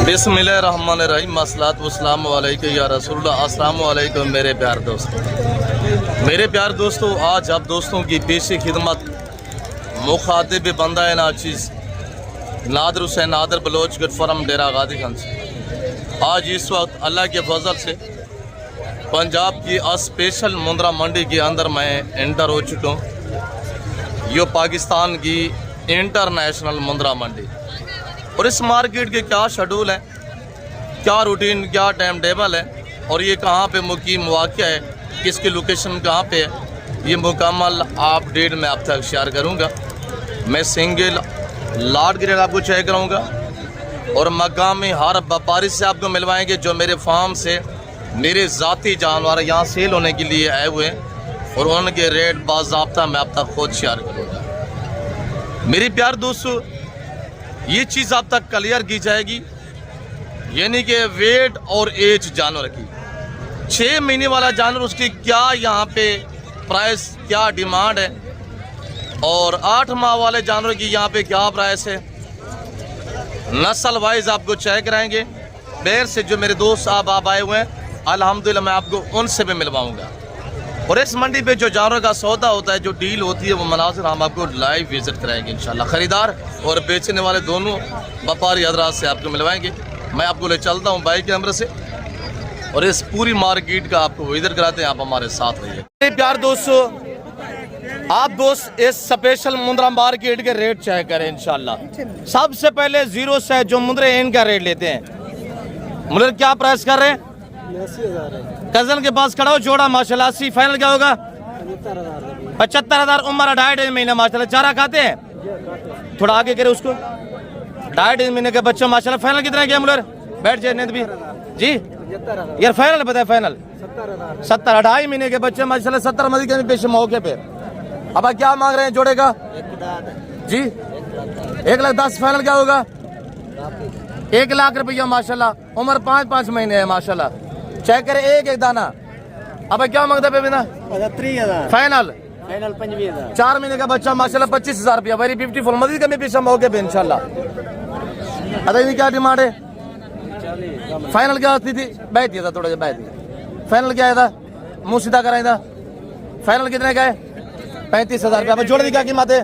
बिस्मिल्लाहिर्रहमानिर्रहीम मसलात वस्सलाम अलैका या रसूलुल्लाह। अस्सलाम वालेकुम मेरे प्यार दोस्तों, आज आप दोस्तों की पेशी खिदमत मुखातिब बंदा नाचीज़ नादर हुसैन नादर बलोच गटफरम डेरा गाजीगंज। आज इस वक्त अल्लाह के फजल से पंजाब की स्पेशल मुंद्रा मंडी के अंदर मैं एंटर हो चुका हूँ। ये पाकिस्तान की इंटरनेशनल मुंद्रा मंडी और इस मार्केट के क्या शेड्यूल है, क्या रूटीन, क्या टाइम टेबल है और ये कहाँ पे मुकीम वाक़या है, किसकी लोकेशन कहाँ पे है, ये मुकम्मल अपडेट मैं आप तक शेयर करूँगा। मैं सिंगल लाट ग्रेड आपको चेक कराऊँगा और मकामी हर व्यापारी से आपको मिलवाएंगे जो मेरे फार्म से मेरे ज़ाती जानवर यहाँ सेल होने के लिए आए हुए हैं और उनके रेट बाज़ाब्ता मैं आप तक खुद शेयर करूँगा। मेरे प्यार दोस्तों, ये चीज़ आप तक क्लियर की जाएगी, यानी कि वेट और एज जानवर की। 6 महीने वाला जानवर उसकी क्या यहाँ पे प्राइस, क्या डिमांड है और 8 माह वाले जानवर की यहाँ पे क्या प्राइस है। नस्ल वाइज आपको चेक कराएंगे। बैर से जो मेरे दोस्त आप आए हुए हैं अल्हम्दुलिल्लाह मैं आपको उनसे भी मिलवाऊँगा। और इस मंडी पे जो जानवर का सौदा होता है, जो डील होती है, वो मनाजिर हम आपको लाइव विजिट कराएंगे इंशाल्लाह। ख़रीदार और बेचने वाले दोनों व्यापारी हजरात से आपको मिलवाएंगे। मैं आपको ले चलता हूँ बाइक कैमरे से और इस पूरी मार्केट का आपको विजिट कराते हैं। आप हमारे साथ रहिए। प्यार दोस्तों, आप दोस्त इस स्पेशल मुंद्रा मार्केट के रेट चेक करें इंशाल्लाह। सबसे पहले जीरो से जो मुंद्रे इनका रेट लेते हैं। मुंद्रे क्या प्राइस कर रहे हैं? कजन के पास खड़ा हो, जोड़ा माशाल्लाह 80। फाइनल क्या होगा? 75,000। उम्र 2.5 महीना माशाल्लाह। चारा खाते हैं? थोड़ा आगे करे उसको। 2.5 महीने के बच्चा माशाल्लाह। फाइनल कितना गया मुलर? बैठ जाए नींद भी जी यार। फाइनल बताए? फाइनल 70। 2.5 महीने के बच्चे माशाल्लाह 70 मदी के पेश मौके पे। अब क्या मांग रहे हैं जोड़े का जी? 1,10,000। फाइनल क्या होगा? 1 लाख रुपया माशाल्लाह। उम्र 5 महीने है माशाल्लाह। चेक करे एक दाना। अब क्या मांगता है बिना? 30,000। फाइनल 25,000। 4 महीने का बच्चा माशाल्लाह 25,000 रुपया। वेरी ब्यूटीफुल मजीद का पीछे मौके पे इंशाल्लाह। अरे क्या डिमांड है? फाइनल क्या होती थी? बैठ था थोड़ा बैठ। फाइनल क्या था? मुँह सीधा कराई था। फाइनल कितने का है? 35,000 रुपया। अब जोड़ दी क्या कीमत है?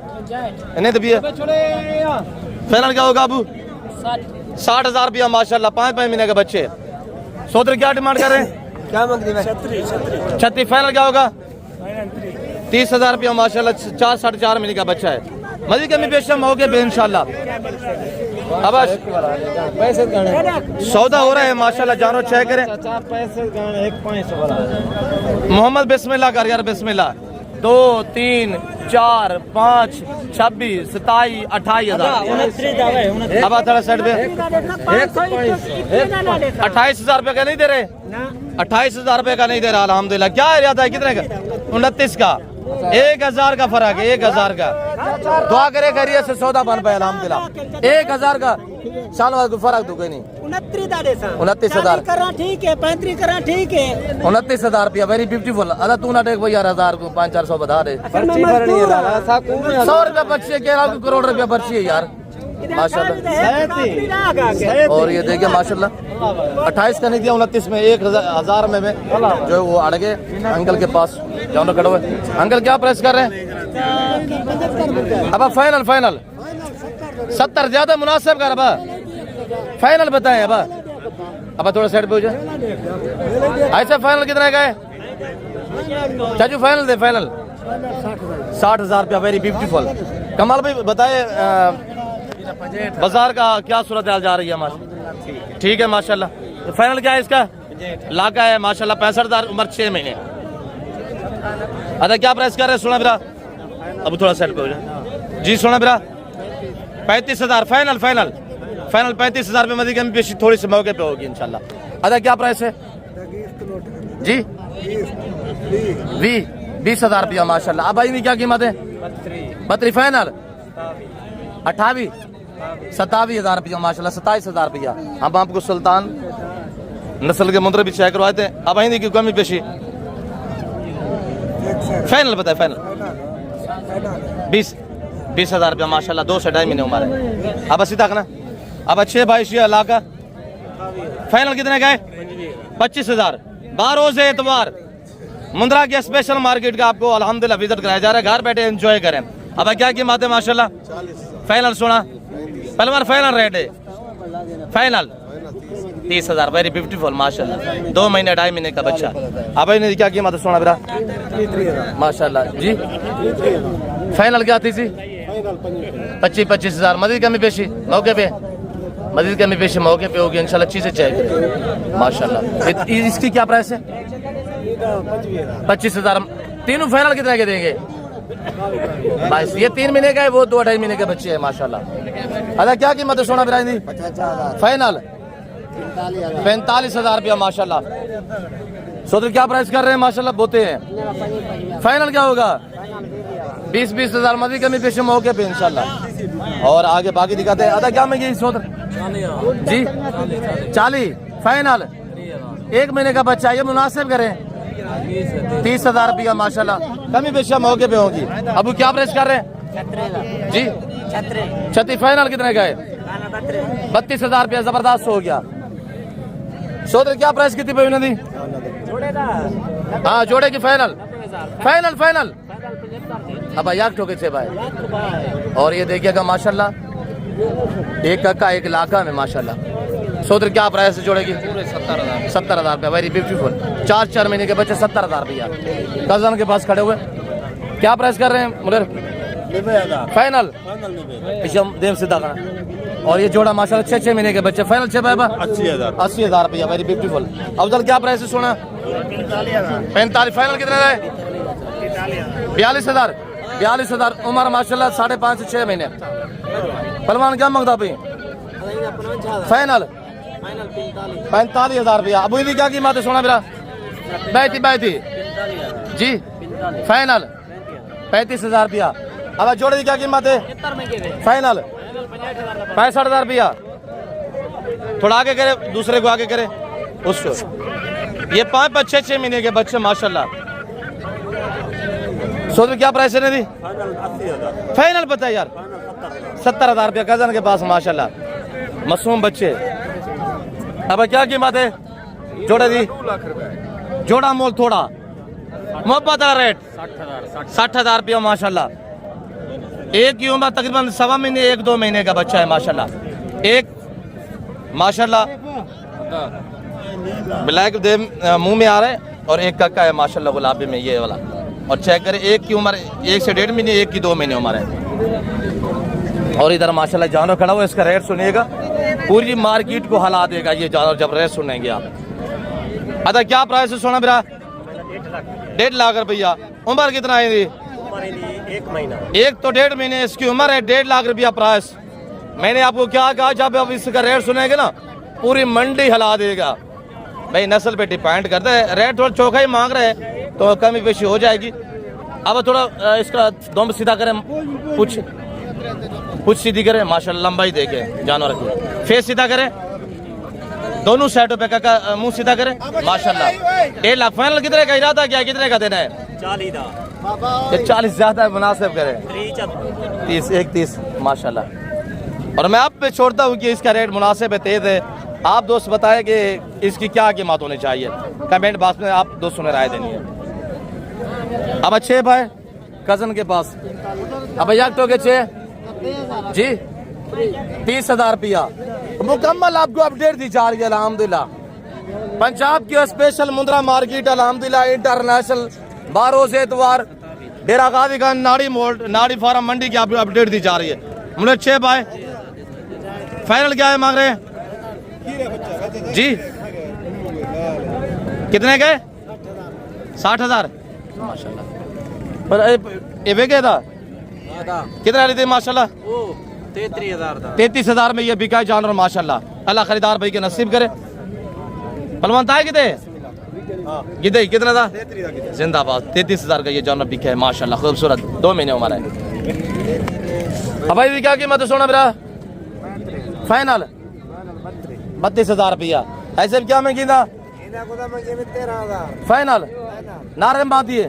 नहीं तो भी फाइनल क्या होगा अबू? 60,000 रुपया माशाल्लाह। 5 महीने के बच्चे। सोदर क्या डिमांड कर रहे हैं? क्या मांगती है? 36। फाइनल क्या होगा? 30,000 रुपया माशाल्लाह। 4-4.5 महीने का बच्चा है। मजीद कमी पेश मौके पे इंशाल्लाह। अब सौदा हो रहा है माशाल्लाह। जानो चेक करें। मोहम्मद बिस्मिल्लाह कर यार। बिस्मिल्लाह। 2 3 4 5 26 27 28,000। अब थोड़ा साइड पे 28,000 रुपये का नहीं दे रहे? 28,000 रुपये का नहीं दे रहा अल्हम्दुलिल्लाह। क्या इरादा है? कितने का? 29 का। 1,000 का फर्क है। 1,000 का। दुआ करे खैरियत से सौदा बन पाए अल्हम्दुलिल्लाह। 1,000 का साल बाद फर्क तो कोई नहीं। 29,000 ठीक है। 35 करा ठीक है। 29,000 रुपया। Very beautiful. अदा तू ना देख भाई यार, 1000 को 500-400 बता रहे। 100 रुपया पर्ची है, 1 करोड़ रुपया पर्ची है यार माशाल्लाह। और ये देखिए माशाल्लाह 28 का नहीं दिया, 29 में 1,000 में जो है वो अड़ गए अंकल के पास। जानो कटो अंकल क्या प्राइस कर रहे हैं? अब फाइनल 70 ज्यादा मुनासिब कर। अब फाइनल बताएं। अब थोड़ा साइड पे हो जाए। ऐसे फाइनल कितने का है चाचू? फाइनल दे। फाइनल 60,000 रुपया। Very beautiful. कमाल भाई बताए बाजार का क्या सूरत हाल जा रही है? माशाल्लाह ठीक है माशाल्लाह। तो फाइनल क्या है इसका? लाका है माशाल्लाह। 65,000। उम्र 6 महीने। अदा क्या प्राइस कर रहे हैं? सुना बिरा। अब थोड़ा साइड पे हो जाए जी। सुना बिरा 35,000। फाइनल 35,000 रुपये मदी कमी पेशी थोड़ी सी मौके पे होगी इंशाल्लाह। अदा क्या प्राइस है जी? 20,000 रुपया माशाल्लाह। अब भाई क्या कीमत है? 32। फाइनल 28 27,000 रुपया माशाल्लाह। 27,000 रुपया। अब आपको सुल्तान नस्ल के मुंद्रे भी चेक करवाए थे। अब हिंदी की कमी पेशी फाइनल बताए? फाइनल 20,000 रुपया माशाल्लाह। 2 से 2.5 महीने उम्र है। अब अस्सी तक ना। अब अच्छे भाई इलाका फाइनल कितने का है? 25,000। 12 से एतवार मुंद्रा के स्पेशल मार्केट का आपको अल्हम्दुलिल्लाह विजिट कराया जा रहा है। घर बैठे एंजॉय करें। अब क्या कीमत है माशाल्लाह? फाइनल सुना पहलवान, फाइनल रेट है फाइनल 30,000। वेरी ब्यूटीफुल माशाल्लाह। 2 महीने 2.5 महीने का बच्चा। अब इन्हें क्या कीमत है सोना बेरा? माशाल्लाह जी। फाइनल क्या थी? 25,000। मजीद कमी पेशी मौके पे, मजीद कमी पेशी मौके पे होगी इंशाल्लाह। चीजें चाहिए माशाल्लाह। इसकी क्या प्राइस है? 25,000। तीनों फाइनल कितने के देंगे? 22। ये 3 महीने का है, वो 2 2.5 महीने के बच्चे है माशाल्लाह। अदा क्या कीमत है सोना बेरा? फाइनल 45,000 रुपया माशाल्लाह। सोदर क्या प्राइस कर रहे हैं माशाल्लाह? बोते हैं। फाइनल क्या होगा? 20,000 मजीद कमी पेशी मौके पे इंशाल्लाह। और आगे बाकी दिखाते हैं। अदा क्या में गई सोदर जी? 40 फाइनल। 1 महीने का बच्चा, ये मुनासिब करें 30,000 रुपया माशाल्लाह। कमी पेशी मौके पे होगी। अब क्या प्राइस कर रहे हैं जी? 36। फाइनल कितने का है? 32,000 रुपया। जबरदस्त हो गया। सोदर क्या प्राइस कितनी पे दी? हाँ जोड़े की फाइनल फाइनल फाइनल। अब याक ठोके छे भाई। और ये देखिएगा माशाल्लाह, एक कक्का 1 लाखा में माशाल्लाह। सोदर क्या प्राइस है जोड़े की? 70,000 रुपया। Very beautiful. 4 महीने के बच्चे 70,000 रुपया। कजन के पास खड़े हुए क्या प्राइस कर रहे हैं मुदर? फाइनल देव सीधा करना। और ये जोड़ा माशाल्लाह 6 महीने के बच्चे। फाइनल 80,000 रुपया। Very beautiful. अफजल क्या प्राइस है सोना? 45। फाइनल कितना है? 42,000। 42,000 उम्र माशाल्लाह 5.5 से 6 महीने। पहलवान क्या मांगता भाई? फाइनल 45,000 रुपया। अब इनकी क्या कीमत है सोना मेरा? 32 जी। फाइनल 35,000 रुपया। अब जोड़े की क्या कीमत है? फाइनल 65,000 रुपया। थोड़ा आगे करे, दूसरे को आगे करे उसको। ये 5 6 महीने के बच्चे माशाल्लाह। सोच क्या प्राइस है दी? फाइनल पता है यार 70,000 रुपया। कजन के पास माशाल्लाह मासूम बच्चे। अब क्या कीमत है जोड़े दी? जोड़ा मोल थोड़ा मोहब्बत का रेट 60,000 रुपया माशाल्लाह। एक की उम्र तकरीबन 1.25 महीने 1-2 महीने का बच्चा है माशाल्लाह। एक माशाल्लाह ब्लैक दे मुंह में आ रहा है और एक कक्का है माशाल्लाह गुलाबी में ये वाला। और चेक करें, एक की उम्र 1 से 1.5 महीने, एक की 2 महीने उम्र है। और इधर माशाल्लाह जानवर खड़ा हुआ। इसका रेट सुनिएगा, पूरी मार्केट को हिला देगा ये जानवर जब रेट सुनेंगे आप। अदा क्या प्राइस है सोना मेरा? 1.5 लाख रुपया। उम्र कितना है? 1 महीना। 1 तो 1.5 महीने इसकी उम्र है। 1.5 लाख रुपया प्राइस। मैंने आपको क्या कहा, जब आप इसका रेट सुनेंगे ना पूरी मंडी हिला देगा। भाई नस्ल पे डिपेंड करता है। रेट थोड़ा चौखा ही मांग रहे हैं तो कमी पेशी हो जाएगी। अब थोड़ा इसका दम सीधा करें, पूछ सीधी करें माशाल्लाह। लंबाई देखें जानवर की। फेस सीधा करें, दोनों साइडों पे का मुंह सीधा करें माशाल्लाह। 1.5 लाख। फाइनल कितने का इरादा क्या? कितने का देना है? 40 ज्यादा है, मुनासिब करें 30 माशाल्लाह। और मैं आप पे छोड़ता हूँ कि इसका रेट मुनासिब है, तेज है। आप दोस्त बताएं कि इसकी क्या कीमत होनी चाहिए। कमेंट बॉक्स में आप दोस्तों ने राय देनी है। अब अच्छे भाई कजन के पास। अब याक तो के 6 जी 30,000 रुपया मुकम्मल आपको अपडेट दी जा रही है अल्हम्दुलिल्लाह। पंजाब की स्पेशल मुंद्रा मार्केट अल्हम्दुलिल्लाह इंटरनेशनल 12 से एतवार डेरा गाजी खान नाड़ी मोड़ नाड़ी फार्म मंडी की आपको अपडेट दी जा रही है। मुझे 6 भाई फाइनल क्या है मांग रहे हैं जी? कितने के? 60,000 माशाल्लाह। पर ये क्या था? कितना लेते माशाल्लाह? 33,000 में ये बिका जानवर माशाल्लाह। अल्लाह खरीदार भाई के नसीब करे। पलवंत है कितने कितना था? जिंदाबाद। 33,000 का ये जानवर बिका है माशाल्लाह। खूबसूरत 2 महीने उम्र है। अब भाई क्या कीमत है सोना मेरा? फाइनल 32,000 रुपया। ऐसे क्या में कीदा? फाइनल नारे में बात है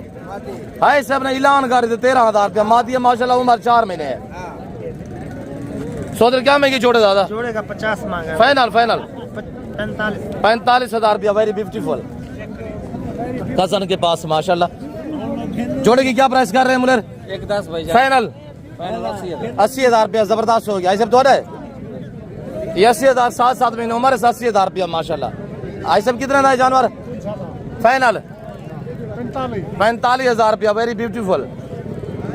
ऐसे अपने ऐलान कर दे 13,000 रुपया मादी है माशाल्लाह। उम्र 4 महीने है। सोदर क्या में की जोड़े दादा? जोड़े का 50 मांगा। फाइनल 45,000 रुपया, वेरी ब्यूटीफुल। कजन के पास माशाल्लाह। जोड़े की क्या प्राइस कर रहे हैं मुलर? 110 भाई फाइनल 80,000 रुपया, जबरदस्त हो गया। ऐसे तो है ये 80,000, 7 महीने उम्र है, 80,000 रुपया माशाल्लाह। ऐसे कितना था जानवर? फाइनल 45,000 रुपया, वेरी ब्यूटीफुल।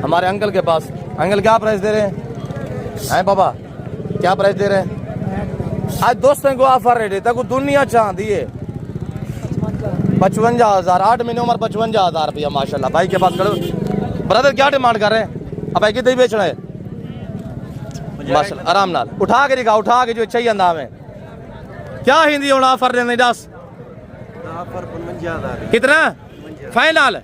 हमारे अंकल के पास। अंकल क्या प्राइस दे रहे हैं बाबा, क्या प्राइस दे रहे हैं? आज दोस्तों को ऑफर रेट है, तक दुनिया चाहती है। 55,000, 8 महीने उम्र, 55,000 रुपया माशाल्लाह। भाई के पास खड़े। ब्रदर क्या डिमांड कर रहे हैं? अब भाई कितने बेचना है माशाल्लाह? आराम नाल उठा के दिखा, उठा के जो चाहिए अंदाज में। क्या हिंदी होना ऑफर देने? 10 कितना फाइनल?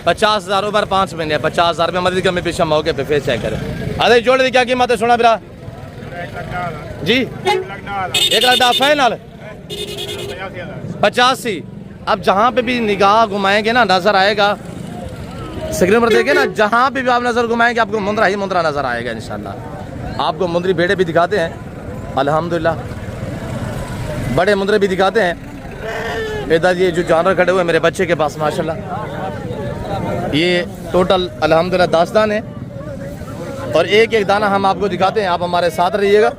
50,000 ऊपर 5 महीने, 50,000 रुपये मदद में पीछे मौके पे फेस चेक करें। अरे जोड़ दी क्या कीमत है? सुना बिरा जी 1,10,000 फाइनल 85। अब जहाँ पे भी निगाह घुमाएंगे ना नजर आएगा, स्क्रीन पर देखे ना, जहाँ पे भी आप नजर घुमाएंगे आपको मुंद्रा ही मुंद्रा नजर आएगा इंशाल्लाह। आपको मुंद्री भेड़े भी दिखाते हैं अल्हम्दुलिल्लाह, बड़े मुंद्रे भी दिखाते हैं। इधर ये जो जानवर खड़े हुए मेरे बच्चे के पास माशाल्लाह, ये टोटल अल्हम्दुलिल्लाह 10 दाने हैं और एक एक दाना हम आपको दिखाते हैं। आप हमारे साथ रहिएगा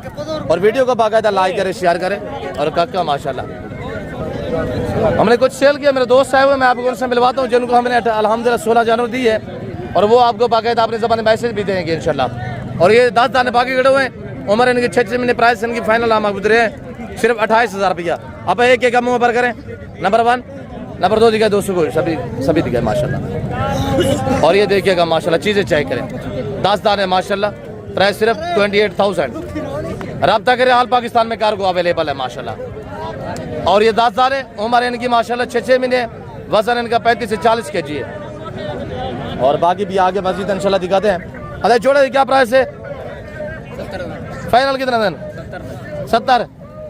और वीडियो को बाकायदा लाइक करें, शेयर करें। और काका माशाल्लाह हमने कुछ सेल किया, मेरे दोस्त आए हुए, मैं आपको उनसे मिलवाता हूँ जिनको हमने अल्हम्दुलिल्लाह 16 जानवर दी है और वो आपको बाकायदा अपने ज़बान में मैसेज भी देंगे इंशाल्लाह। और ये 10 दाने बाकी खड़े हुए हैं, उम्र इनकी 6 महीने, प्राइस इनकी फाइनल हम आपको दे रहे हैं सिर्फ 28,000 रुपया। अब एक एक मुँह पर करें। नंबर 1, नंबर 2 दिखाए दोस्तों को, सभी दिखाए माशाल्लाह। और ये देखिएगा माशाल्लाह, चीज़ें चेक करें। 10 दाने माशाल्लाह, प्राइस सिर्फ 28,000। रब्ता करें, ऑल पाकिस्तान में कार्गो अवेलेबल है माशाल्लाह। और ये 10 दाने, उम्र इनकी माशाल्लाह 6 महीने, वजन इनका 35 से 40 kg है। और बाकी भी आगे मस्जिद इंशाल्लाह दिखाते हैं। अरे जोड़े क्या प्राइस है? फाइनल कितना दिन? 70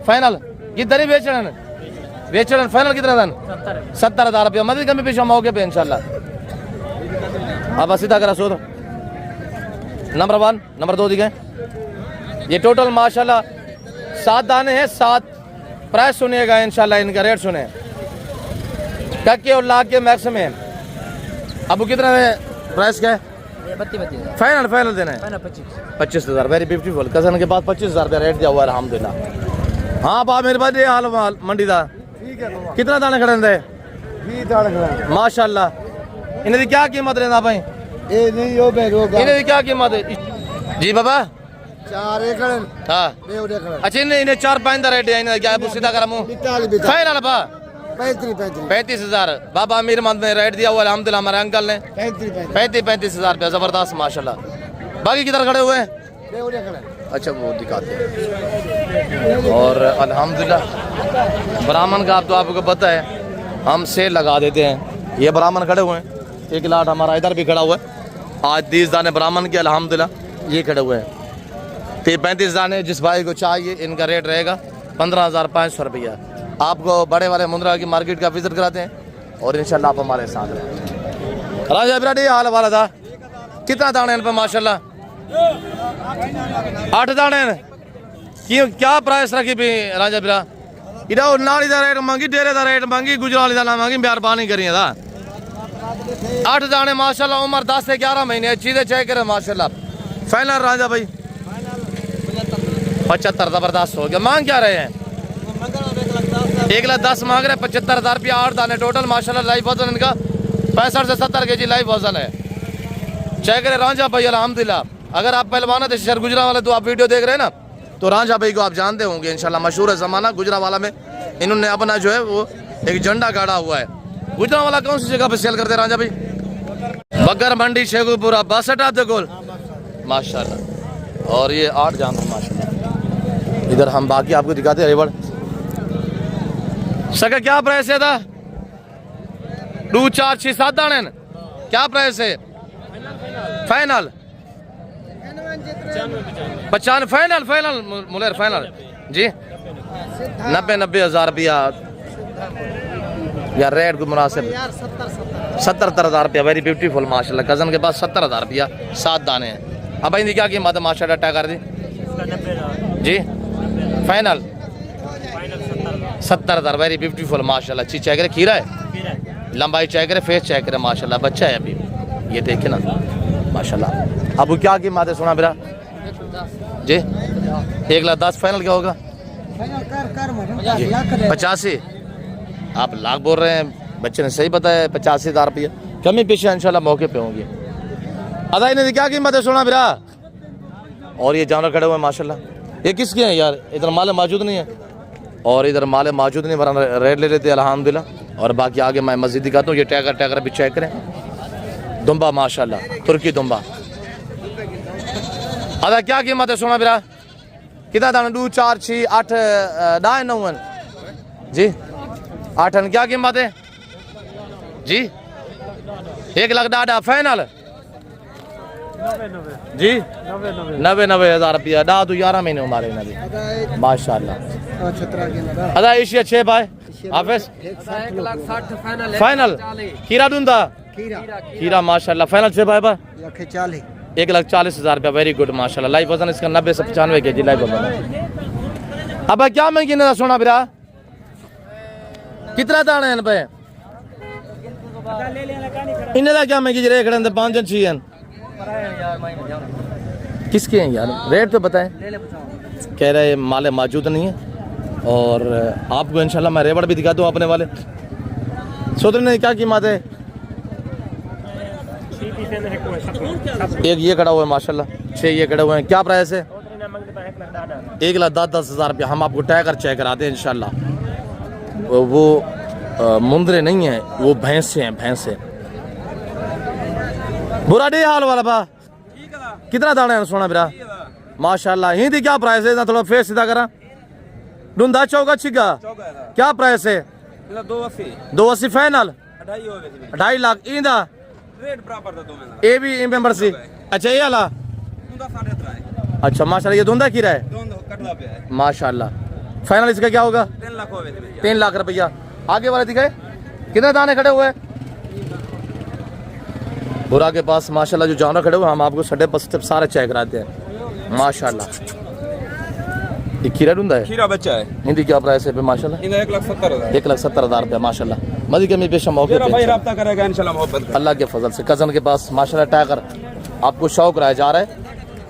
फाइनल। कितनी बेचन फाइनल कितना दिन? 70,000 रुपया, मदद कमी पेश मौके पे इंशाल्लाह। अब सीधा करा सो नंबर 1, नंबर 2 दिखे। ये टोटल माशाल्लाह 7 दाने हैं, 7। प्राइस सुनिएगा इंशाल्लाह, इनका रेट सुने। टक्के और लाख के मैक्स में। अब कितना है प्राइस? क्या है? 32 फाइनल देना है 25,000, वेरी ब्यूटीफुल। कजन के पास 25,000 रुपया रेट दिया हुआ है अल्हम्दुलिल्लाह। हाँ बा मेरे पास ये हाल मंडी दा कितना दाने खड़े थे? 20 दाने खड़े माशाल्लाह। इन्हें क्या कीमत लेना भाई? ये नहीं हो बे रोगा। इन्हें क्या कीमत है जी बाबा? 4 एकड़ हाँ अच्छा, इन्हें 4-5 का रेट है। इन्हें क्या सीधा करा मुंह? फाइनल बा 35,000 बाबा अमीर मंद में रेट दिया हुआ अल्हम्दुलिल्लाह हमारे अंकल ने। 35,000 रुपया, जबरदस्त माशाल्लाह। बाकी किधर खड़े हुए हैं? अच्छा वो दिखाते हैं। और अल्हम्दुलिल्लाह ब्राह्मण का आप तो आपको पता है हम सेल लगा देते हैं। ये ब्राह्मण खड़े हुए हैं, एक लाट हमारा इधर भी खड़ा हुआ है। आज 30 दाने ब्राह्मण के अल्हम्दुलिल्लाह ये खड़े हुए हैं। 35 दाने जिस भाई को चाहिए, इनका रेट रहेगा 15,500 रुपया। आपको बड़े वाले मुंद्रा की मार्केट का विजिट कराते हैं और इंशाल्लाह आप हमारे साथ रहें। राजा बिराटी हाल वाला था, कितना दाने इन पर माशाल्लाह? 8 दाने क्यों, क्या प्राइस रखी भी राजा बिरा? इधर नाली का रेट मांगी, डेरे का रेट मांगी, गुजराली का ना मांगी, मेहरबानी करिए था। 8 दाने माशाल्लाह, उम्र 10 से 11 महीने, चीजें चेक करें माशाल्लाह। फाइनल राजा भाई 75, जबरदस्त हो गया। मांग क्या रहे हैं? 1,10,000 मांग रहे हैं। 75,000 रुपया, 8 दाने टोटल माशाल्लाह। लाइव वजन इनका 65 से 70 kg लाइव वजन है। चेक करें राजा भाई अल्हम्दुलिल्लाह। अगर आप पहलवान थे शहर गुजरा वाले, तो आप वीडियो देख रहे हैं ना, तो राजा भाई को आप जानते होंगे इंशाल्लाह, मशहूर है ज़माना गुजरा वाला में। इन्होंने अपना जो है वो एक झंडा गाड़ा हुआ है। गुजरा वाला कौन सी जगह पे सेल करते हैं राजा भाई? बगर मंडी, शेखुपुरा, बस अड्डा दे गोल माशाल्लाह। और ये 8 जानवर माशाल्लाह। इधर हम बाकी आपको दिखाते हैं। रेवड़ सका क्या प्राइस है? 2, 4, 6, 7 दाने क्या प्राइस है? फाइनल 95 फाइनल मुलेर फाइनल जी 90,000 रुपया यार, रेट को मुनासिब 70,000 रुपया, वेरी ब्यूटीफुल माशाल्लाह। कजन के पास 70,000 रुपया, 7 दाने हैं। अब इनकी क्या कीमत है माशाल्लाह? टैग कर दी जी फाइनल 70,000 वेरी ब्यूटीफुल माशाल्लाह। अच्छी चेक करे, खीरा है, लंबाई चेक करे, फेस चेक करे माशाल्लाह, बच्चा है अभी, ये देखे ना माशाल्लाह। अब क्या कीमत है सोना मेरा जी? 1,10,000 फाइनल क्या होगा? 85। आप लाख बोल रहे हैं, बच्चे ने सही बताया 85,000 रुपया, कमी पीछे इंशाल्लाह मौके पे होंगे। अदा इन्हें क्या कीमत है सोना मेरा? और ये जानवर खड़े हुए हैं माशाल्लाह, ये किसके हैं यार? इधर माल मौजूद नहीं है और इधर माल मौजूद नहीं, वरना रेट ले लेते अल्हम्दुलिल्लाह। और बाकी आगे मैं मस्जिद दिखाता हूँ। ये टैगर भी चेक करें, दुम्बा माशाल्लाह, तुर्की दुम्बा। अदा क्या कीमत है सोना मेरा? कितना दाना? 2 4 6 8 9 9 जी 8 क्या कीमत है जी? 1,10,000 फाइनल जी? 90,000 रुपया डा तो 11 महीने हमारे नबी माशाल्लाह। अदा एशिया 6 भाई हाफिज 1,60,000 फाइनल खीरा दूंदा खीरा माशाल्लाह फाइनल 6 भाई 1,40,000 रुपया वेरी गुड माशाल्लाह। लाइव वजन इसका 90 से 95 kg लाइव वजन। अब क्या महंगी ना सोना बिरा? कितना दाने हैं पे? इन्हें का क्या महंगी रेट खड़े 5 6 हैं? किसके हैं यार? रेट तो बताएं। कह रहे माले मौजूद नहीं है और आपको इंशाल्लाह मैं रेवड़ भी दिखा दूँ अपने वाले। सोदर ने क्या कीमत है? एक ये खड़ा हुआ है माशाल्लाह, 6 ये खड़े हुए हैं। क्या प्राइस है? 1,10,000 रुपया। हम आपको टैगर चेक कराते हैं इंशाल्लाह। वो मुंदरे नहीं है, वो भैंसे हैं, भैंसे। बुरा डे हाल वाला बा कितना दाना है सोना बिरा माशाल्लाह? हिंदी क्या प्राइस है? थोड़ा फेस सीधा करा। डूंदा चौका छिगा क्या प्राइस है? 280 फाइनल 2.5 लाख इंदा रेट बराबर था ए भी मेंबरशिप। अच्छा ये वाला अच्छा माशाल्लाह। ये धुंधा खीरा है माशाल्लाह। फाइनल इसका क्या होगा? 3 लाख रुपया। आगे वाले दिखाए कितने दाने खड़े हुए हैं? बुरा के पास माशाल्लाह जो जानवर खड़े हुए हम आपको सडे पस्ते सारे चेक कराते हैं माशाल्लाह। ये खीरा ढूंढा है, खीरा बच्चा है। हिंदी क्या प्राइस है माशाल्लाह? 1,70,000 1,70,000 रुपया माशाल्लाह। मजी कमी पेशा मौके भाई राब्ता करेगा इंशाल्लाह मोहब्बत अल्लाह के फजल से। कजन के पास माशाल्लाह टैगर आपको शौक रहा जा रहा है।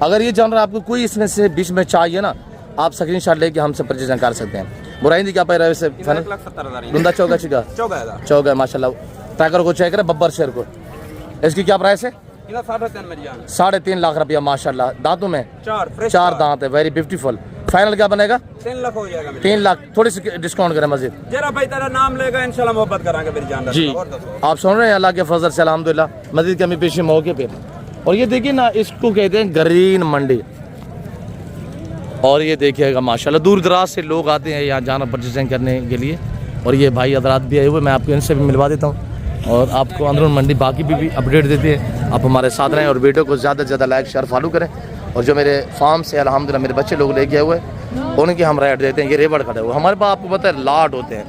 अगर ये जानवर आपको कोई इसमें से बीच में चाहिए ना, आप स्क्रीनशॉट लेके हमसे परचेज कर सकते हैं। बुराई नहीं क्या पाई रहे से धुंधा चौका छिका चौका है माशाल्लाह। टैगर को चेक करें, बब्बर शेर को। इसकी क्या प्राइस है? 3.5 लाख रुपया माशाल्लाह। दांतों में 4 दांत है, वेरी ब्यूटीफुल। फाइनल क्या बनेगा? 3 लाख हो जाएगा। 3 लाख थोड़ी सी डिस्काउंट करें मजीद। जरा भाई तेरा नाम लेगा इंशाल्लाह मोहब्बत करांगे मेरी जान जी। आप सुन रहे हैं अल्लाह के फजल से अल्हम्दुलिल्लाह मजीद कमी पेशी मौके पे। और ये देखिए ना, इसको कहते हैं ग्रीन मंडी। और ये देखिएगा माशाल्लाह दूर दराज से लोग आते हैं यहाँ जाना परचेजिंग करने के लिए। और ये भाई हजरात भी आए हुए, मैं आपको इनसे भी मिलवा देता हूँ और आपको अंदरून मंडी बाकी भी अपडेट देते हैं। आप हमारे साथ रहें और वीडियो को ज़्यादा से ज़्यादा लाइक शेयर फॉलो करें। और जो मेरे फार्म से अल्हम्दुलिल्लाह मेरे बच्चे लोग लेके आए हुए उनकी हम रेट देते हैं। ये रेवड़ खड़े हुए हमारे पास, आपको पता है लाट होते हैं।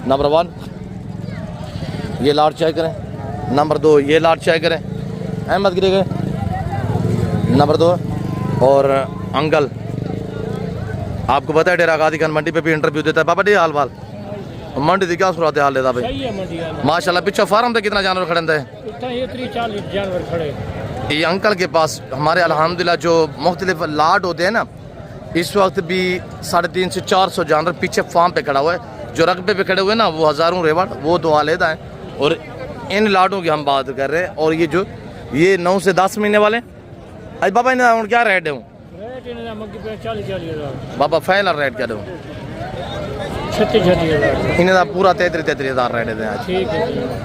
नंबर 1 ये लाट चेक करें, नंबर 2 ये लाट चेक करें, अहमद गिरे गए नंबर 2। और अंकल आपको पता है डेरा गादी खान मंडी पे भी इंटरव्यू देता है। पापा डी हाल वाल मंडी दी क्या सूरत हाल लेता भाई? माशाल्लाह। पीछे फार्म पे कितना जानवर खड़े हैं? 40 जानवर खड़े। ये अंकल के पास हमारे अल्हम्दुलिल्लाह जो मुख्तलिफ लाट होते हैं ना, इस वक्त भी 350 से 400 जानवर पीछे फार्म पे खड़ा हुआ है। जो रकबे पे खड़े हुए ना वो हज़ारों रेवड़, वो 2 आलेदा हैं। और इन लाटों की हम बात कर रहे हैं। और ये जो ये 9 से 10 महीने वाले आज बाबा इन्हें क्या रेट है? 40,000 बाबा फाइनल रेट क्या दूँ? 36,000 इन्हें पूरा 33,000 रेट है आज।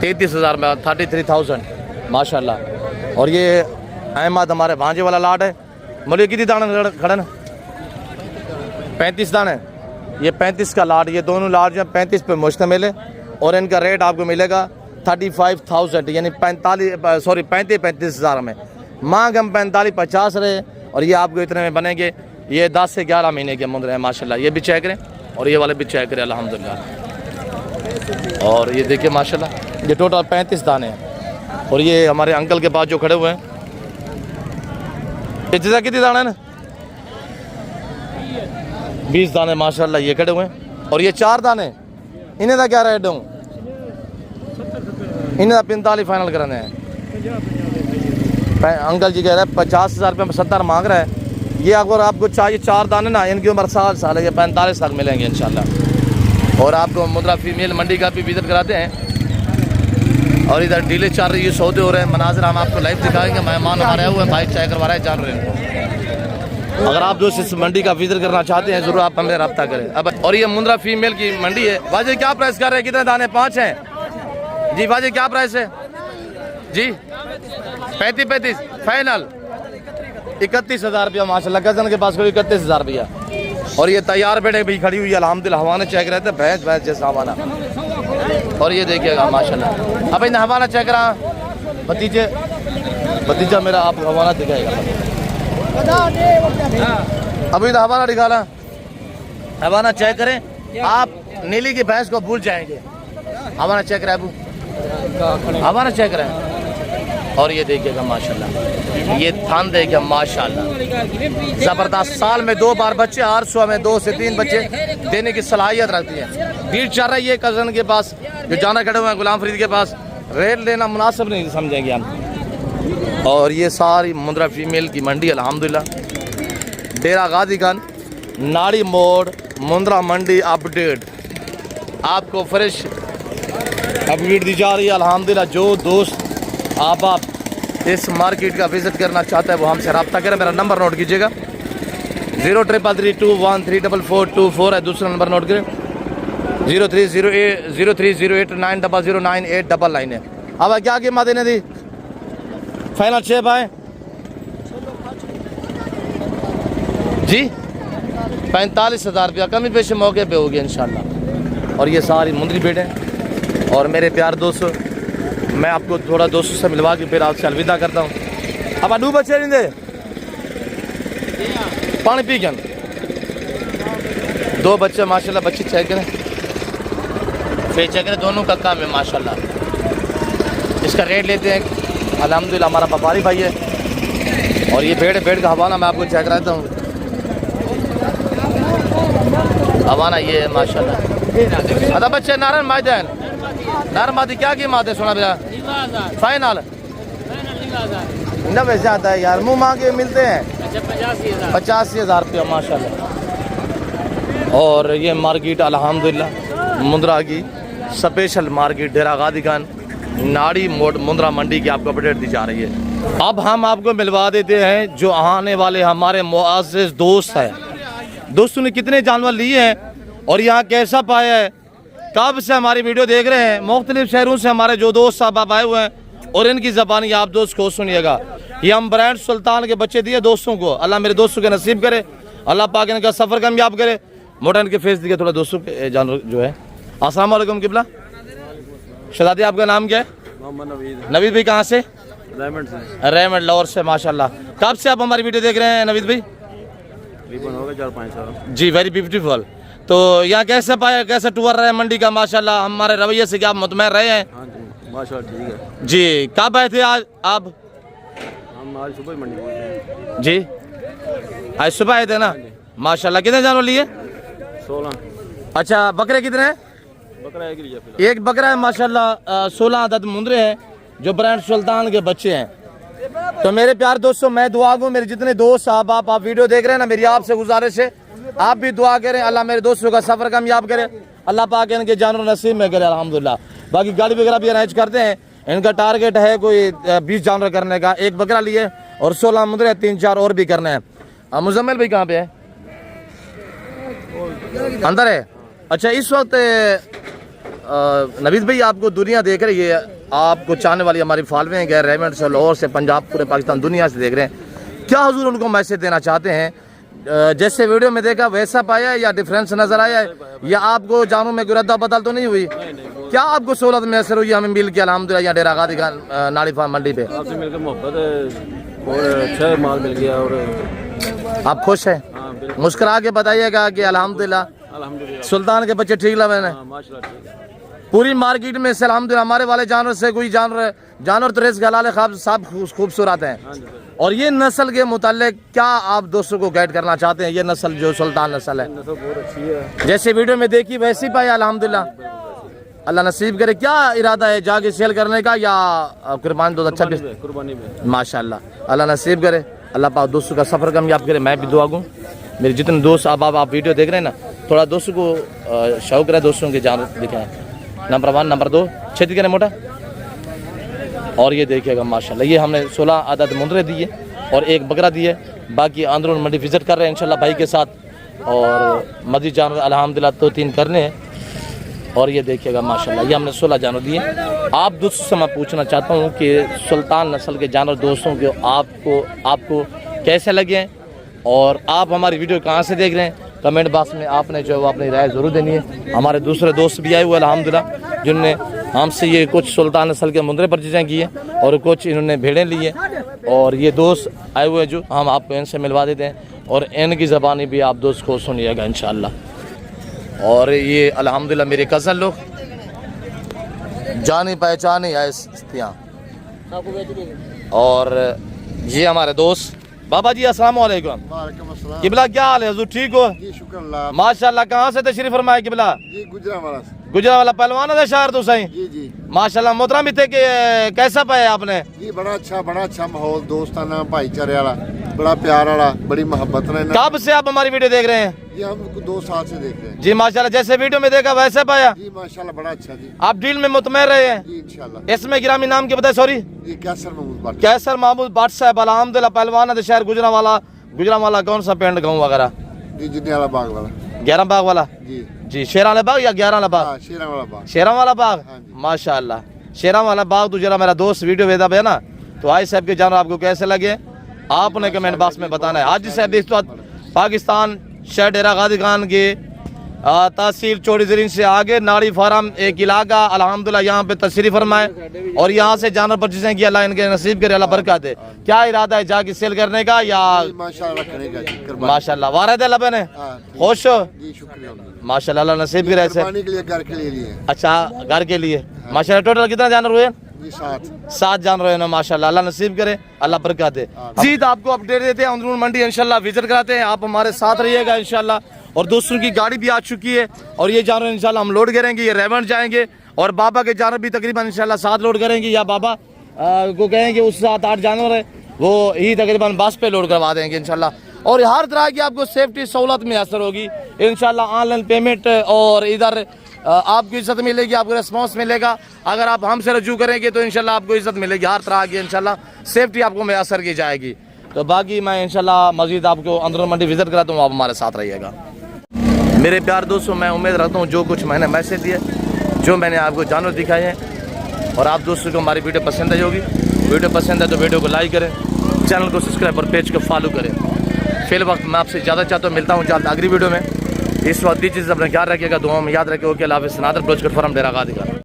33,000 में 33,000 माशाल्लाह। और ये अहमद हमारे भांजे वाला लाट है। बोलिए कितनी दाने खड़े ना? 35 दाने। ये 35 का लाट, ये दोनों लाट जो 35 पे मुश्तमिल है। और इनका रेट आपको मिलेगा 35,000 यानी 35,000 में। मांग हम 45-50 रहे और ये आपको इतने में बनेंगे। ये 10 से 11 महीने के मुंदर हैं माशाल्लाह। ये भी चेक करें और ये वाले भी चेक करें अल्हम्दुलिल्लाह। और ये देखिए माशाल्लाह ये टोटल 35 दाने हैं। और ये हमारे अंकल के पास जो खड़े हुए हैं कितने दाने ना 20 दाने माशाल्लाह ये कटे हुए हैं। और ये 4 दाने इन्हें का क्या रेट दूँ? इन्हें 45 फाइनल कराने हैं। अंकल जी कह रहे हैं 50,000 रुपये में 70 मांग रहा है। ये अगर आपको चाहिए 4 दाने ना, इनकी उम्र 7 साल है, ये 45 लाख मिलेंगे इंशाल्लाह। और आपको मुद्रा फीमेल मंडी का भी विजिट कराते हैं। और इधर डीले चल रही है, सौदे हो रहे हैं, मनाजिर हम आपको लाइव दिखाएंगे। मेहमान हमारे हुए हैं, बाइक चाय करवा रहे हैं, जान रहे हैं। अगर आप दोस्त इस मंडी का विजिट करना चाहते हैं जरूर आप हमें रब्ता करें। अब और ये मुंद्रा फीमेल की मंडी है। वाजिद क्या प्राइस कर रहे हैं? कितने दाने? 5 हैं जी। वाजिद क्या प्राइस है जी? 35 फाइनल 31,000 रुपया माशाल्लाह। गजन के पास कोई 31,000 रुपया। और ये तैयार बैठे भी खड़ी हुई है अल्हम्दुलिल्लाह। हवाना चेक रहते भैंस जैसा हवाना। और ये देखिएगा माशाल्लाह। अब इन हवाना चेक करा भतीजा मेरा, आप हवाना दिखाएगा। अभी तो हवाना निकाला, हवाना चेक करें आप, नीली की भैंस को भूल जाएंगे। हवाना चेक करें अबू, हवाना चेक करें। और ये देखिएगा माशाल्लाह, ये थान देखिए माशाल्लाह जबरदस्त। साल में 2 बार बच्चे, 800 में 2 से 3 बच्चे देने की सलाहियत रखती है। भीड़ चल रही है कजन के पास, जो जाना खड़े हुए हैं गुलाम फरीद के पास। रेट लेना मुनासिब नहीं समझेंगे हम। और ये सारी मुंद्रा फीमेल की मंडी अल्हम्दुलिल्लाह। डेरा गाजी खान नाड़ी मोड़ मुंद्रा मंडी अपडेट आपको फ्रेश अपडेट दी जा रही है अल्हम्दुलिल्लाह। जो दोस्त आप इस मार्केट का विजिट करना चाहता है वो हमसे रब्ता करें। मेरा नंबर नोट कीजिएगा 0333213424 है। दूसरा नंबर नोट करें 030890090899 है। अब क्या कीमत देने दी? फाइनल 6 पाए जी। 45,000 रुपया कमी पेश मौके पे होगी इंशाल्लाह। और ये सारी मुंद्री बेट है। और मेरे प्यार दोस्तों, मैं आपको थोड़ा दोस्तों से मिलवा के फिर आपसे अलविदा करता हूँ। अब अडू बच्चे नहीं दे पानी पी के 2 बच्चे माशाल्लाह। बच्चे चेक करें, फिर चेक करें, दोनों का काम है माशाल्लाह। इसका रेट लेते हैं अल्हम्दुलिल्लाह। हमारा व्यापारी भाई है। और ये भेड़ का हवाना मैं आपको चेक कराता हूँ। हवाना ये है माशाल्लाह। अदा बच्चे नारायण मायदान नारायण मादी क्या कीमत है? सुना भैया फाइनल 90 ज़्यादा है यार, मुँह मांगे मिलते हैं 85,000 रुपया माशाल्लाह। और ये मार्केट अल्हम्दुलिल्लाह मुंद्रा की स्पेशल मार्केट डेरा गाजी खान नाड़ी मोड़ मुंद्रा मंडी की आपको अपडेट दी जा रही है। अब हम आपको मिलवा देते हैं जो आने वाले हमारे मुआज़्ज़िज़ दोस्त हैं। दोस्तों ने कितने जानवर लिए हैं और यहाँ कैसा पाया है, कब से हमारी वीडियो देख रहे हैं। मुख्तलिफ शहरों से हमारे जो दोस्त साहब आप आए हुए हैं और इनकी ज़बानी आप दोस्त को सुनिएगा। ये हम ब्रांड सुल्तान के बच्चे दिए दोस्तों को। अल्लाह मेरे दोस्तों के नसीब करे, अल्लाह पाक इनका सफ़र कामयाब करे। मोटा इनके फेस दिखे थोड़ा दोस्तों के जानवर जो है। अस्सलाम वालेकुम किबला। शहजादी आपका नाम क्या है? नवीद भाई कहाँ से? रेमंड लाहौर से माशाल्लाह। कब से आप हमारी वीडियो देख रहे हैं नवीद भाई? हो गए 4-5 साल जी। Very beautiful. तो यहाँ कैसे पाया, कैसे टूर रहे हैं मंडी का? माशाल्लाह हमारे रवैये से क्या आप मुतमईन रहे हैं? हाँ जी माशाल्लाह ठीक है जी। कब आए थे आज आप? हम आज सुबह ही मंडी पहुंचे हैं जी। आज सुबह आए थे ना माशाल्लाह। कितने जानवर लिए? 16 अच्छा, बकरे कितने हैं? बकरा एक लिया फिर। एक बकरा है माशाल्लाह। 16 अदद मुंद्रे हैं जो ब्रांड सुल्तान के बच्चे हैं। तो मेरे प्यार दोस्तों, मैं दुआ दूँ मेरे जितने दोस्त साहब आप वीडियो देख रहे हैं ना, मेरी आपसे गुजारिश है आप भी दुआ करें। अल्लाह मेरे दोस्तों का सफ़र कामयाब करे, अल्लाह पाक इनके जानवर नसीब में करे अल्हम्दुलिल्लाह। बाकी गाड़ी वगैरह भी अरेंज करते हैं। इनका टारगेट है कोई 20 जानवर करने का। एक बकरा लिए और 16 मुंद्रे, 3-4 और भी करने हैं। मुजम्मिल भाई कहाँ पे है? अंदर है। अच्छा, इस वक्त नवीद भाई आपको दुनिया देख रही है, आपको चाहने वाली हमारी फॉलोइंग है। रेमंड से, लाहौर से, पंजाब, पूरे पाकिस्तान दुनिया से देख रहे हैं। क्या हुजूर उनको मैसेज देना चाहते हैं? जैसे वीडियो में देखा वैसा पाया या डिफरेंस नजर आया या आपको जानों में कोई रद्दा बदल तो नहीं हुई? क्या आपको सहूलत मैसर हुई हमें मिल के अल्हम्दुलिल्लाह यहाँ डेरा गाजी खान नाड़ी फार्म मंडी पे? आपसे मिलकर मोहब्बत और अच्छा माल मिल गया और आप खुश हैं? हाँ बिल्कुल। मुस्कुरा के बताइएगा कि अल्हम्दुलिल्लाह अल्हम्दुलिल्लाह सुल्तान के बच्चे ठीक लगे हैं। माशाल्लाह ठीक है। पूरी मार्केट में से अल्हम्दुलिल्लाह हमारे वाले जानवर से कोई जानवर तो रेस गलाले खाब सब खूबसूरत हैं। हाँ जी। और ये नस्ल के मुताल्लिक क्या आप दोस्तों को गाइड करना चाहते हैं? ये नस्ल जो सुल्तान नस्ल है, नस्ल बहुत अच्छी है। जैसे वीडियो में देखी वैसी पाई अल्हम्दुलिल्लाह। अल्लाह नसीब करे। क्या इरादा है, जाके सेल करने का या कुर्बानी दो? अच्छा कुर्बानी में माशाल्लाह, अल्लाह नसीब करे। अल्लाह पाक दोस्तों का सफ़र कामयाब करे। मैं भी दुआ दूँ, मेरे जितने दोस्त आप वीडियो देख रहे हैं ना, थोड़ा दोस्तों को शौक रहे, दोस्तों की जान दिखाएं। नंबर 1, नंबर 2 छेद करे मोटा। और ये देखिएगा माशाल्लाह, ये हमने 16 आदत मुंडरे दिए और एक बकरा दिए। बाकी अंदरून मंडी विज़िट कर रहे हैं इंशाल्लाह भाई के साथ। और मज़ीद जानवर अल्हम्दुलिल्लाह 2-3 करने हैं। और ये देखिएगा माशाल्लाह, ये हमने 16 जानवर दिए। आप दोस्तों से मैं पूछना चाहता हूँ कि सुल्तान नस्ल के जानवर दोस्तों के आपको कैसे लगे और आप हमारी वीडियो कहाँ से देख रहे हैं? कमेंट बॉक्स में आपने जो है वो अपनी राय ज़रूर देनी है। हमारे दूसरे दोस्त भी आए हुए अल्हम्दुलिल्लाह, जिनने हमसे ये कुछ सुल्तान नस्ल के मुंदरे परचेज़ किए और कुछ इन्होंने भेड़ें लिए। और ये दोस्त आए हुए जो हम आपको इनसे मिलवा देते हैं और इनकी ज़बानी भी आप दोस्त को सुनिएगा इंशाअल्लाह। और ये अल्हम्दुलिल्लाह मेरे कज़न लोग जानी पहचानी हस्तियाँ। और ये हमारे दोस्त बाबा जी अस्सलाम वालेकुम। किबला क्या हाल है? हुजूर ठीक हो? जी शुक्र अल्लाह। माशाल्लाह। कहाँ से तशरीफ फरमाए किबला? जी गुजरावाला से। गुजरावाला पहलवान है शहर तो सही। जी जी माशाल्लाह। मोहतरम भी थे कि कैसा पाया आपने? जी बड़ा अच्छा माहौल, दोस्ताना भाईचारे वाला, बड़ा प्यार वाला, बड़ी मोहब्बत ने। कब से आप हमारी वीडियो देख रहे हैं? जी हम 2 साल से देख रहे हैं। जी माशाल्लाह, जैसे वीडियो में देखा वैसे पाया? जी माशाल्लाह बड़ा अच्छा जी। आप डील में मुतमैन रहे हैं? जी इंशाल्लाह। इसमें गिरामी नाम के बताए? सॉरी जी कैसर महमूद भट्ट। कैसर महमूद भट्ट साहब अल्हम्दुलिल्लाह पहलवान है शहर गुजरावाला कौन सा पिंड गाँव वगैरह? जी जिन्ने बाग वाला। 11 बाग वाला जी जी। शेरा वाला बाग या 11 वाला बाग? हाँ शेरा वाला बाग। शेरा वाला बाग। हाँ जी। माशाल्लाह। शेरा वाला बाग तो जरा मेरा दोस्त वीडियो भेजा है ना, तो आई साहब के जानवर आपको कैसे लगे आपने कमेंट बॉक्स में बताना है। हाजी साहब इस वक्त पाकिस्तान शहर डेरा गाजी खान के तहसील चौड़ी जरीन से आगे नाड़ी फार्म एक इलाका अल्हम्दुलिल्लाह यहाँ पे तशरीफ फरमाए और यहाँ से जानवर परचेज़ किया। अल्लाह इनके नसीब करे, अल्लाह बरकत दे। क्या इरादा है, जाके सेल करने का या? माशाल्लाह करेगा जी कुर्बानी। माशाल्लाह। वारद है लबन है, हाँ, खुश हो? जी शुक्रिया। माशाल्लाह, अल्लाह नसीब करे ऐसे। कुर्बानी के लिए घर के लिए। अच्छा, घर के लिए माशाल्लाह। टोटल कितना जानवर हुए? जी 7 जानवर हुए ना माशाल्लाह। अल्लाह नसीब करे, अल्लाह बरकत दे। जी तो आपको अपडेट देते हैं अंदरून मंडी इंशाल्लाह विजिट कराते हैं। आप हमारे साथ रहिएगा इंशाल्लाह। और दोस्तों की गाड़ी भी आ चुकी है और ये जानवर इंशाल्लाह हम लोड करेंगे। ये रेवंड जाएंगे और बाबा के जानवर भी तकरीबन इंशाल्लाह 7 लोड करेंगे, या बाबा को कहेंगे उस 7-8 जानवर है वो ही तकरीबन बस पे लोड करवा देंगे इंशाल्लाह। और हर तरह की आपको सेफ्टी सहूलत में असर होगी इंशाल्लाह। ऑनलाइन पेमेंट और इधर आपको इज्जत मिलेगी, आपको रिस्पॉन्स मिलेगा। अगर आप हमसे रजू करेंगे तो इंशाल्लाह आपको इज्जत मिलेगी हर तरह की इंशाल्लाह। सेफ्टी आपको मैसर की जाएगी। तो बाकी मैं इंशाल्लाह मजीद आपको अंदर मंडी विजिट कराता हूँ, आप हमारे साथ रहिएगा। मेरे प्यार दोस्तों, मैं उम्मीद रखता हूँ जो कुछ मैंने मैसेज दिए, जो मैंने आपको जानवर दिखाए हैं और आप दोस्तों को हमारी वीडियो पसंद आई होगी। वीडियो पसंद है तो वीडियो को लाइक करें, चैनल को सब्सक्राइब और पेज को फॉलो करें। फिर वक्त मैं आपसे ज़्यादा चाहता हूँ, मिलता हूँ जल्द अगली वीडियो में। इस वक्त चीज़ अपने ख्याल रखिएगा, दुआ में याद रखिए। ओके अल्लाह हाफ़िज़। नादर ब्लोच कर फॉर्म डेरा गाजी खान।